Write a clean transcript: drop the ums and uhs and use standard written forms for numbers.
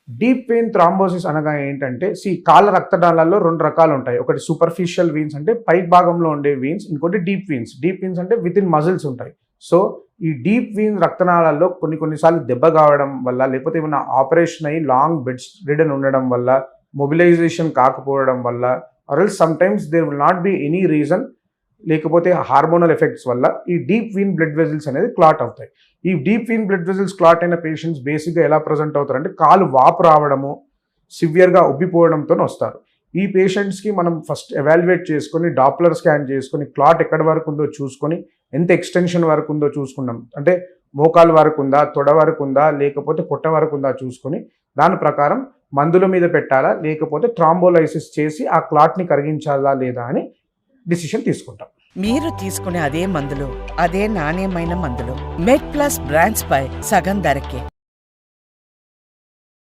Deep vein thrombosis అనగా ఏంటంటే, కాళ్ళ రక్తనాళాల్లో 2 రకాలు ఉంటాయి. ఒకటి సూపర్ఫిషియల్ వీన్స్ అంటే పై భాగంలో ఉండే వీన్స్, ఇంకోటి డీప్ వీన్స్. డీప్ వీన్స్ అంటే వితిన్ మజిల్స్ ఉంటాయి. సో ఈ డీప్ వీన్ రక్తనాళాల్లో కొన్నిసార్లు దెబ్బ కావడం వల్ల, లేకపోతే ఏమైనా ఆపరేషన్ అయ్యి లాంగ్ బెడ్ రిడన్ ఉండడం వల్ల, మొబిలైజేషన్ కాకపోవడం వల్ల, or else sometimes there will not be any reason, లేకపోతే హార్మోనల్ ఎఫెక్ట్స్ వల్ల ఈ డీప్ వీన్ బ్లడ్ వెజల్స్ అనేది క్లాట్ అవుతాయి. ఈ deep vein blood vessels clot అయిన పేషెంట్స్ బేసిక్గా ఎలా ప్రజెంట్ అవుతారంటే, కాలు వాపు రావడము, సివియర్గా ఉబ్బిపోవడంతో వస్తారు. ఈ పేషెంట్స్కి మనం ఫస్ట్ ఎవాల్యుయేట్ చేసుకొని, డాప్లర్ స్కాన్ చేసుకొని, క్లాట్ ఎక్కడి వరకు ఉందో చూసుకొని, ఎంత ఎక్స్టెన్షన్ వరకు ఉందో చూసుకున్నాం అంటే మోకాలు వరకు ఉందా, తొడ వరకు ఉందా, లేకపోతే పొట్ట వరకు ఉందా చూసుకొని, దాని ప్రకారం మందుల మీద పెట్టాలా, లేకపోతే థ్రాంబోలైసిస్ చేసి ఆ క్లాట్ని కరిగించాలా లేదా అని డిసిషన్ తీసుకుంటాం. మీరు తీసుకునే అదే మందులు, అదే నాణ్యమైన మందులు మెడ్ ప్లస్ బ్రాండ్స్ పై సగం ధరకే.